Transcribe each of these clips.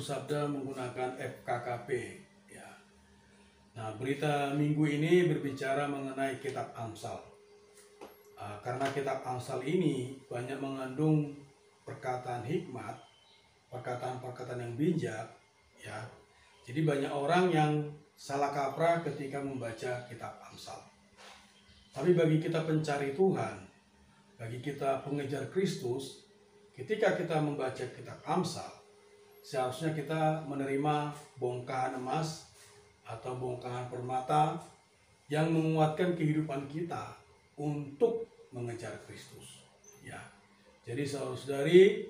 bersabda menggunakan FKKP. Ya. Nah, berita minggu ini berbicara mengenai kitab Amsal. Karena kitab Amsal ini banyak mengandung perkataan hikmat, perkataan-perkataan yang bijak, ya. Jadi banyak orang yang salah kaprah ketika membaca kitab Amsal. Tapi bagi kita pencari Tuhan, bagi kita pengejar Kristus, ketika kita membaca kitab Amsal, seharusnya kita menerima bongkahan emas atau bongkahan permata yang menguatkan kehidupan kita untuk mengejar Kristus. Ya, jadi saudara-saudari,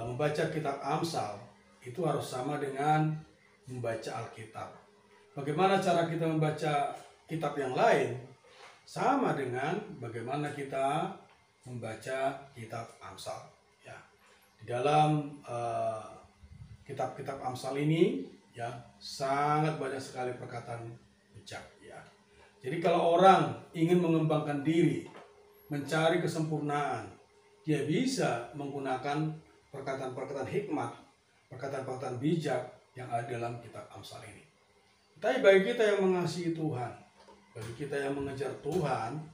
membaca kitab Amsal itu harus sama dengan membaca Alkitab. Bagaimana cara kita membaca kitab yang lain? Sama dengan bagaimana kita membaca kitab Amsal. Ya, di dalam kitab-kitab Amsal ini, ya, sangat banyak sekali perkataan bijak. Ya, jadi kalau orang ingin mengembangkan diri, mencari kesempurnaan, dia bisa menggunakan perkataan-perkataan hikmat, perkataan-perkataan bijak yang ada dalam kitab Amsal ini. Tapi bagi kita yang mengasihi Tuhan, bagi kita yang mengejar Tuhan,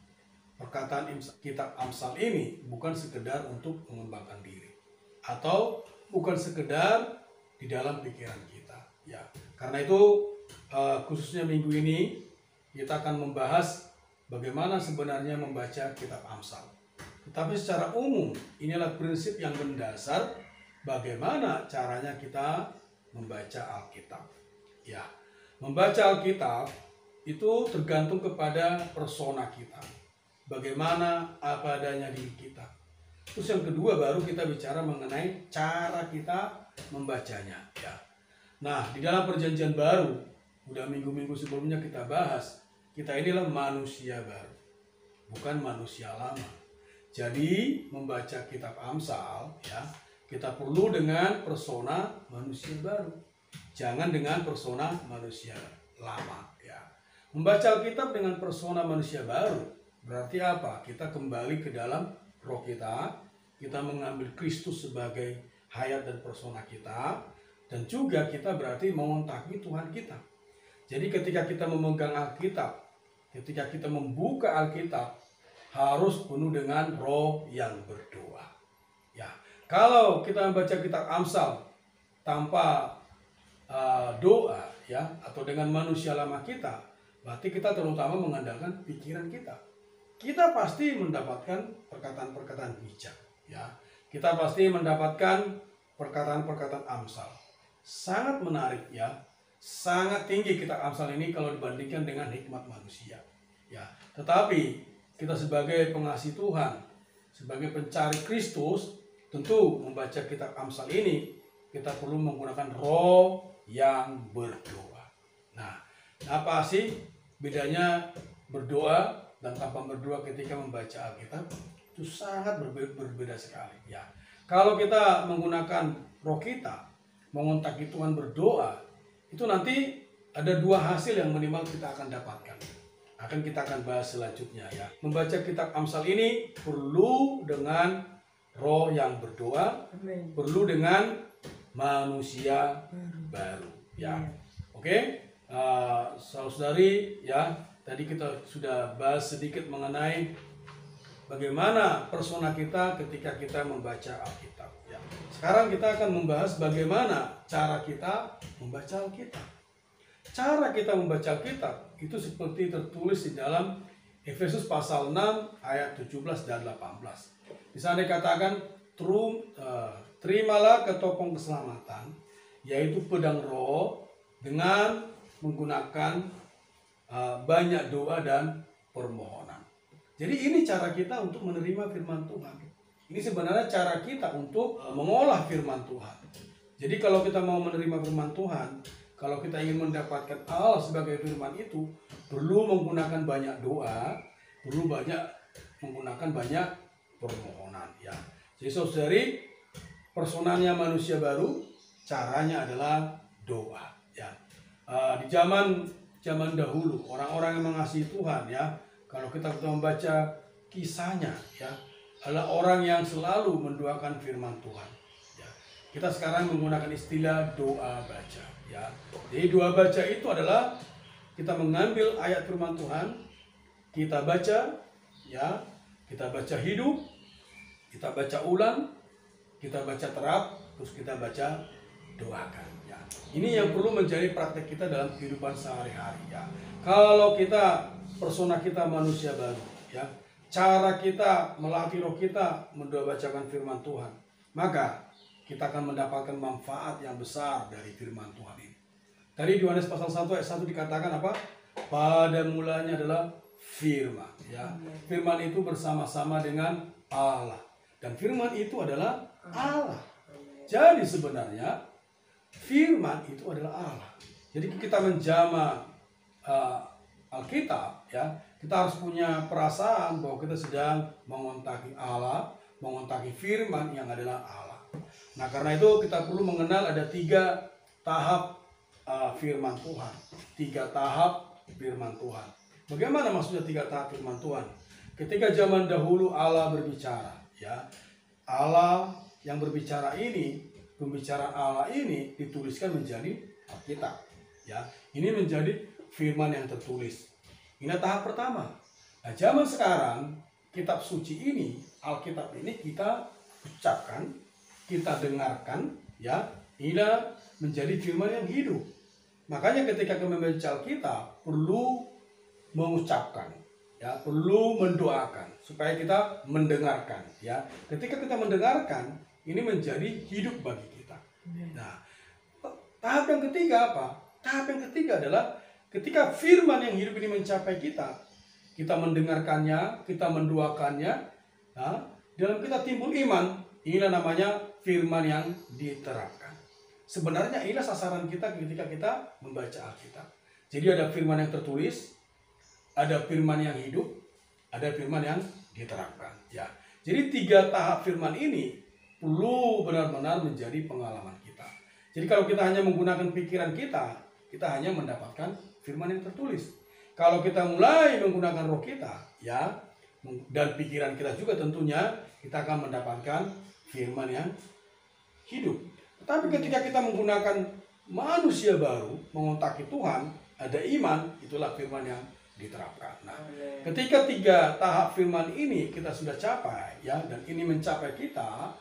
perkataan kitab Amsal ini bukan sekedar untuk mengembangkan diri, atau bukan sekedar di dalam pikiran kita. Ya, karena itu khususnya minggu ini kita akan membahas bagaimana sebenarnya membaca kitab Amsal. Tetapi secara umum inilah prinsip yang mendasar bagaimana caranya kita membaca Alkitab. Ya, membaca Alkitab itu tergantung kepada persona kita. Bagaimana apa adanya diri kita. Terus yang kedua baru kita bicara mengenai cara kita membacanya. Ya. Nah, di dalam perjanjian baru, udah minggu-minggu sebelumnya kita bahas, kita inilah manusia baru, bukan manusia lama. Jadi membaca kitab Amsal, ya, kita perlu dengan persona manusia baru, jangan dengan persona manusia lama. Ya. Membaca Alkitab dengan persona manusia baru berarti apa? Kita kembali ke dalam roh kita, kita mengambil Kristus sebagai hayat dan persona kita, dan juga kita berarti mengontakti Tuhan kita. Jadi ketika kita memegang Alkitab, ketika kita membuka Alkitab, harus penuh dengan roh yang berdoa. Ya, kalau kita membaca kitab Amsal tanpa doa, ya, atau dengan manusia lama kita, berarti kita terutama mengandalkan pikiran kita. Kita pasti mendapatkan perkataan-perkataan bijak. Ya, kita pasti mendapatkan perkataan-perkataan Amsal. Sangat menarik, ya. Sangat tinggi kitab Amsal ini kalau dibandingkan dengan hikmat manusia. Ya, tetapi kita sebagai pengasih Tuhan, sebagai pencari Kristus, tentu membaca kitab Amsal ini kita perlu menggunakan roh yang berdoa. Nah, apa sih bedanya berdoa dan tanpa berdoa ketika membaca Alkitab? Itu sangat berbeda sekali. Ya, kalau kita menggunakan roh kita, mengontaki Tuhan berdoa, itu nanti ada dua hasil yang minimal kita akan dapatkan. Kita akan bahas selanjutnya, ya. Membaca kitab Amsal ini perlu dengan roh yang berdoa, perlu dengan manusia baru, ya. Oke, saudari, ya. Tadi kita sudah bahas sedikit mengenai bagaimana persona kita ketika kita membaca Alkitab. Ya. Sekarang kita akan membahas bagaimana cara kita membaca Alkitab. Cara kita membaca Alkitab itu seperti tertulis di dalam Efesus pasal 6 ayat 17 dan 18. Di sana dikatakan, terimalah ketopong keselamatan, yaitu pedang roh, dengan menggunakan banyak doa dan permohonan. Jadi ini cara kita untuk menerima firman Tuhan. Ini sebenarnya cara kita untuk mengolah firman Tuhan. Jadi kalau kita mau menerima firman Tuhan, kalau kita ingin mendapatkan Allah sebagai firman itu, perlu menggunakan banyak doa, perlu menggunakan banyak permohonan. Ya. Jadi saudari, personanya manusia baru, caranya adalah doa. Ya. Di zaman dahulu, orang-orang yang mengasihi Tuhan, ya, kalau kita membaca kisahnya, ya, adalah orang yang selalu mendoakan firman Tuhan. Ya. kita sekarang menggunakan istilah doa baca, ya. Jadi doa baca itu adalah kita mengambil ayat firman Tuhan, kita baca, ya, kita baca hidup, kita baca ulang, kita baca terap, terus kita baca doakan, ya. Ini yang perlu menjadi praktek kita dalam kehidupan sehari-hari, ya. Kalau kita persona kita manusia baru, ya, cara kita melatih roh kita mendoa bacakan firman Tuhan, maka kita akan mendapatkan manfaat yang besar dari firman Tuhan ini. Tadi di Yohanes pasal 1 ayat 1 dikatakan apa? Pada mulanya adalah firman, ya. Firman itu bersama-sama dengan Allah, dan firman itu adalah Allah. Jadi sebenarnya firman itu adalah Allah. Jadi kita menjama Alkitab, ya, kita harus punya perasaan bahwa kita sedang mengontaki Allah, mengontaki firman yang adalah Allah. Nah, karena itu kita perlu mengenal ada 3 tahap firman Tuhan. 3 tahap firman Tuhan. Bagaimana maksudnya 3 tahap firman Tuhan? Ketika zaman dahulu Allah berbicara, ya, Allah yang berbicara ini, pembicaraan Allah ini dituliskan menjadi Alkitab, ya. Ini menjadi firman yang tertulis. Ini tahap pertama. Nah, zaman sekarang kitab suci ini, Alkitab ini kita ucapkan, kita dengarkan, ya. Ini menjadi firman yang hidup. Makanya ketika kami membaca Alkitab perlu mengucapkan, ya, perlu mendoakan supaya kita mendengarkan, ya. Ketika kita mendengarkan, ini menjadi hidup bagi kita. Nah, tahap yang ketiga apa? Tahap yang ketiga adalah ketika firman yang hidup ini mencapai kita, kita mendengarkannya, kita mendoakannya, nah, dalam kita timbul iman. Inilah namanya firman yang diterapkan. Sebenarnya inilah sasaran kita ketika kita membaca Alkitab. Jadi ada firman yang tertulis, ada firman yang hidup, ada firman yang diterapkan, ya. Jadi 3 tahap firman ini perlu benar-benar menjadi pengalaman kita. Jadi kalau kita hanya menggunakan pikiran kita hanya mendapatkan firman yang tertulis. Kalau kita mulai menggunakan roh kita, ya, dan pikiran kita juga tentunya, kita akan mendapatkan firman yang hidup. Tetapi ketika kita menggunakan manusia baru, mengontaki Tuhan, ada iman, itulah firman yang diterapkan. Nah, ketika 3 tahap firman ini kita sudah capai, ya, dan ini mencapai kita,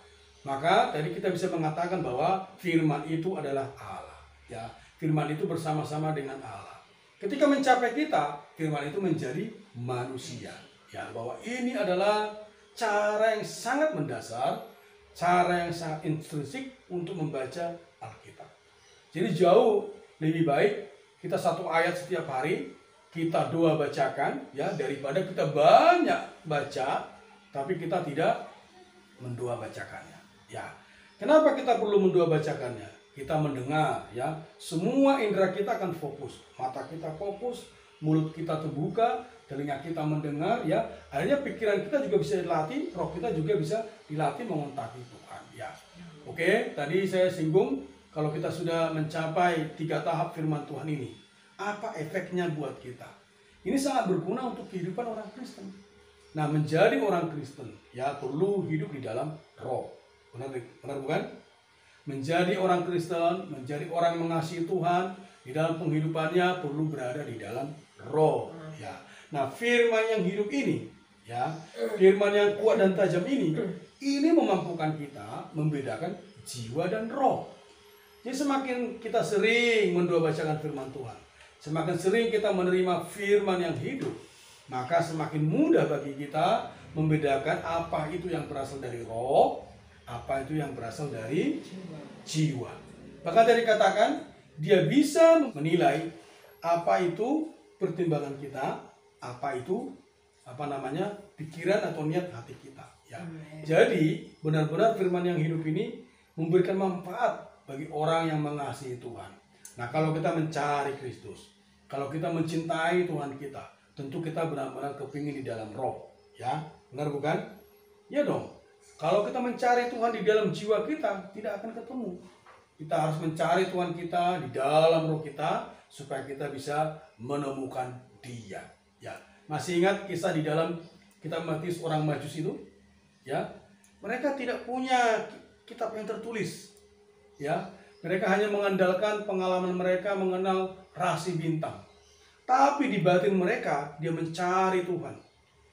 maka tadi kita bisa mengatakan bahwa firman itu adalah Allah, ya. Firman itu bersama-sama dengan Allah. Ketika mencapai kita, firman itu menjadi manusia, ya, bahwa ini adalah cara yang sangat mendasar, cara yang sangat intrinsik untuk membaca Alkitab. Jadi jauh lebih baik kita 1 ayat setiap hari kita doa bacakan, ya, daripada kita banyak baca tapi kita tidak mendoa bacakannya, ya. Kenapa kita perlu mendoa bacakannya? Kita mendengar, ya, semua indera kita akan fokus, mata kita fokus, mulut kita terbuka, telinga kita mendengar, ya. Akhirnya pikiran kita juga bisa dilatih, roh kita juga bisa dilatih mengontaki Tuhan, ya. Oke, tadi saya singgung kalau kita sudah mencapai 3 tahap firman Tuhan ini, apa efeknya buat kita? Ini sangat berguna untuk kehidupan orang Kristen. Nah, menjadi orang Kristen, ya, perlu hidup di dalam roh. Benar bukan? Menjadi orang Kristen, menjadi orang mengasihi Tuhan, di dalam penghidupannya perlu berada di dalam roh, ya. Nah, firman yang hidup ini, ya, firman yang kuat dan tajam ini memampukan kita membedakan jiwa dan roh. Jadi semakin kita sering mendoa bacakan firman Tuhan, semakin sering kita menerima firman yang hidup, maka semakin mudah bagi kita membedakan apa itu yang berasal dari roh, apa itu yang berasal dari jiwa. Bahkan tadi dikatakan, dia bisa menilai apa itu pertimbangan kita, apa itu pikiran atau niat hati kita, ya. Jadi benar-benar firman yang hidup ini memberikan manfaat bagi orang yang mengasihi Tuhan. Nah, kalau kita mencari Kristus, kalau kita mencintai Tuhan kita, tentu kita benar-benar kepingin di dalam roh, ya. Benar bukan? Ya dong. Kalau kita mencari Tuhan di dalam jiwa kita, tidak akan ketemu. Kita harus mencari Tuhan kita di dalam roh kita supaya kita bisa menemukan Dia, ya. Masih ingat kisah di dalam kitab Matius orang Majus itu, ya? Mereka tidak punya kitab yang tertulis. ya. Mereka hanya mengandalkan pengalaman mereka mengenal rasi bintang. Tapi di batin mereka, dia mencari Tuhan.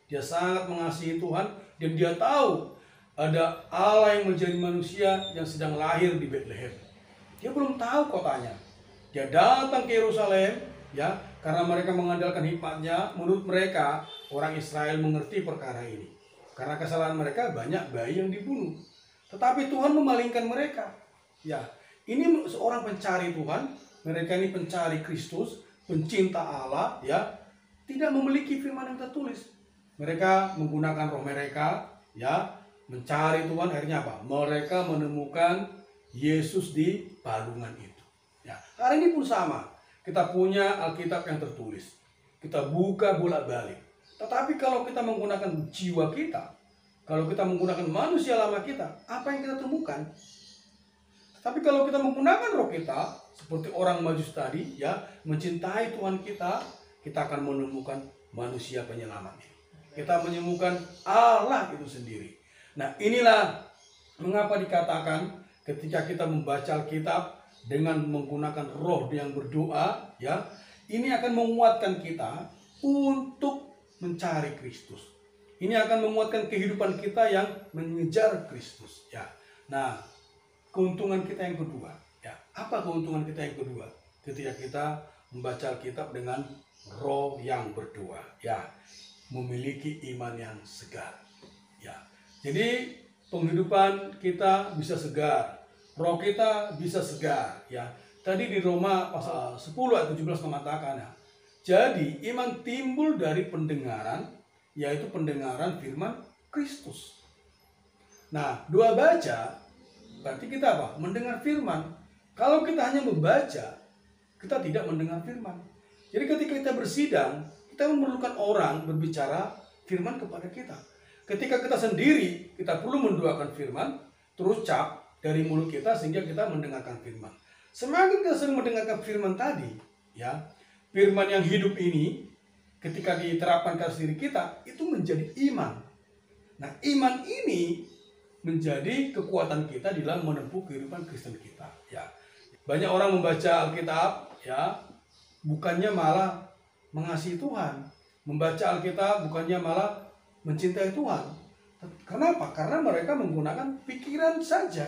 Dia sangat mengasihi Tuhan dan dia tahu ada Allah yang menjadi manusia yang sedang lahir di Bethlehem. Dia belum tahu kotanya. Dia datang ke Yerusalem, ya, karena mereka mengandalkan hikmatnya. Menurut mereka, orang Israel mengerti perkara ini. Karena kesalahan mereka banyak bayi yang dibunuh. Tetapi Tuhan memalingkan mereka. Ya, ini seorang pencari Tuhan. Mereka ini pencari Kristus, pencinta Allah, ya, tidak memiliki firman yang tertulis. Mereka menggunakan roh mereka, ya, mencari Tuhan. Akhirnya apa? Mereka menemukan Yesus di palungan itu. Ya, hari ini pun sama. Kita punya Alkitab yang tertulis. Kita buka bolak-balik. Tetapi kalau kita menggunakan jiwa kita, kalau kita menggunakan manusia lama kita, apa yang kita temukan? Tapi kalau kita menggunakan roh kita, seperti orang Majus tadi, ya, mencintai Tuhan kita, kita akan menemukan manusia penyelamat. Kita menemukan Allah itu sendiri. Nah, inilah mengapa dikatakan ketika kita membaca Alkitab dengan menggunakan roh yang berdoa, ya, ini akan menguatkan kita untuk mencari Kristus. Ini akan menguatkan kehidupan kita yang mengejar Kristus, ya. Nah, keuntungan kita yang kedua, ya. Apa keuntungan kita yang kedua? Ketika kita membaca Alkitab dengan roh yang berdoa, ya, memiliki iman yang segar, ya. Jadi penghidupan kita bisa segar, roh kita bisa segar, ya. Tadi di Roma pasal 10 ayat 17 mengatakan, ya, jadi iman timbul dari pendengaran, yaitu pendengaran firman Kristus. Nah, dua baca berarti kita apa? Mendengar firman. Kalau kita hanya membaca, kita tidak mendengar firman. Jadi ketika kita bersidang, kita memerlukan orang berbicara firman kepada kita. Ketika kita sendiri, kita perlu mendoakan firman terucap dari mulut kita sehingga kita mendengarkan firman. Semakin kita sering mendengarkan firman tadi, ya, firman yang hidup ini ketika diterapkan ke diri kita itu menjadi iman. Nah, iman ini menjadi kekuatan kita di dalam menempuh kehidupan Kristen kita, ya. Banyak orang membaca Alkitab, ya, bukannya malah mengasihi Tuhan. Membaca Alkitab bukannya malah mencintai Tuhan. Kenapa? Karena mereka menggunakan pikiran saja.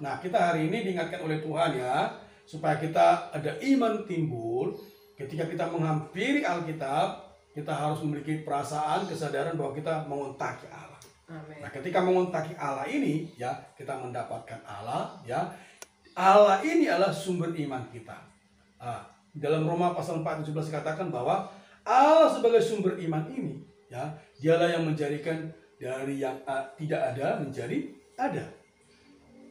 Nah, kita hari ini diingatkan oleh Tuhan, ya, supaya kita ada iman timbul. Ketika kita menghampiri Alkitab, kita harus memiliki perasaan, kesadaran bahwa kita mengontaki Allah. Amen. Nah, ketika mengontaki Allah ini, ya, kita mendapatkan Allah, ya. Allah ini adalah sumber iman kita. Dalam Roma pasal 4:17 dikatakan bahwa Allah sebagai sumber iman ini, ya, dialah yang menjadikan dari yang tidak ada menjadi ada.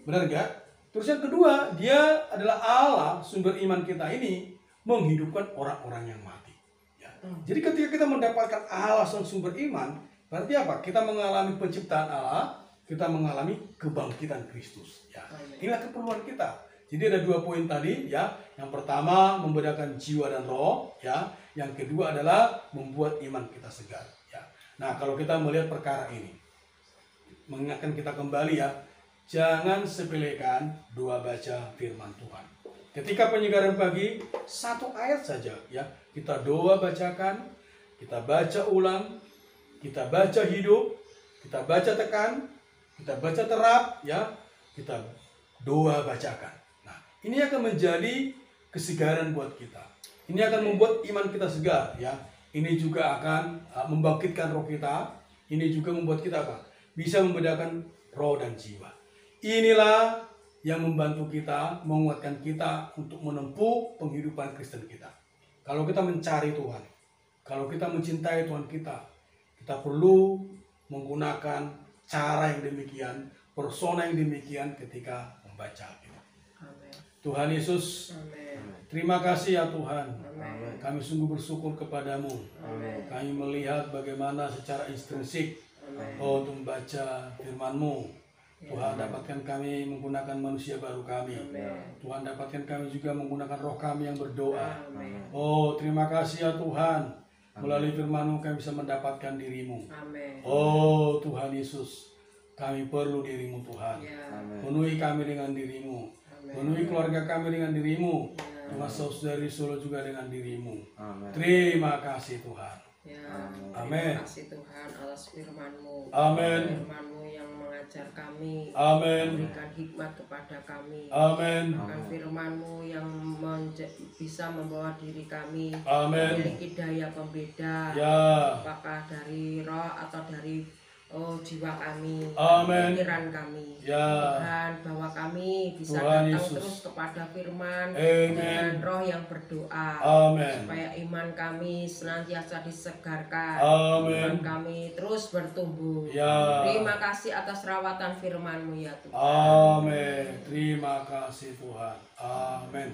Benar enggak? Terus yang kedua, dia adalah Allah sumber iman kita ini menghidupkan orang-orang yang mati. Ya. Jadi ketika kita mendapatkan Allah sumber iman, berarti apa? Kita mengalami penciptaan Allah, kita mengalami kebangkitan Kristus. Ya. Inilah keperluan kita. Jadi ada dua poin tadi, ya. Yang pertama membedakan jiwa dan roh, ya. Yang kedua adalah membuat iman kita segar. Ya. Nah, kalau kita melihat perkara ini, mengingatkan kita kembali, ya, jangan sepelekan doa baca firman Tuhan. Ketika penyegaran pagi, satu ayat saja, ya, kita doa bacakan, kita baca ulang, kita baca hidup, kita baca tekan, kita baca terap, ya, kita doa bacakan. Nah, ini akan menjadi kesegaran buat kita. Ini akan membuat iman kita segar, ya. Ini juga akan membangkitkan roh kita. Ini juga membuat kita apa? Bisa membedakan roh dan jiwa. Inilah yang membantu kita, menguatkan kita untuk menempuh penghidupan Kristen kita. Kalau kita mencari Tuhan, kalau kita mencintai Tuhan kita perlu menggunakan cara yang demikian, persona yang demikian ketika membaca Alkitab. Tuhan Yesus, Amen. terima kasih ya Tuhan. Amen. Kami sungguh bersyukur kepadamu. Amen. Kami melihat bagaimana secara intrinsik untuk membaca firman-Mu. Tuhan, dapatkan kami menggunakan manusia baru kami. Amen. Tuhan, dapatkan kami juga menggunakan roh kami yang berdoa. Amen. Oh, terima kasih ya Tuhan. Melalui firman-Mu kami bisa mendapatkan diri-Mu. Amen. Oh Tuhan Yesus, kami perlu diri-Mu Tuhan. Ya. Penuhi kami dengan diri-Mu. Penuhi keluarga kami dengan diri-Mu. Termasuk dari Solo juga dengan diri-Mu. Terima kasih Tuhan. Amin. Terima kasih Tuhan atas firman-Mu. Amin. Firman-Mu yang mengajar kami. Amin. Memberikan hikmat kepada kami. Amin. Bahkan firman-Mu yang bisa membawa diri kami Amin. memiliki daya pembeda. Ya. Apakah dari roh atau dari jiwa kami, Amin. pikiran kami. Ya. Tuhan, bahwa kami bisa Tuhan datang Yesus. terus kepada firman Amen. dengan roh yang berdoa. Amin. Supaya iman kami senantiasa disegarkan. Amin. Iman kami terus bertumbuh. Ya. Terima kasih atas rawatan firman-Mu ya Tuhan. Amin. Terima kasih Tuhan. Amin.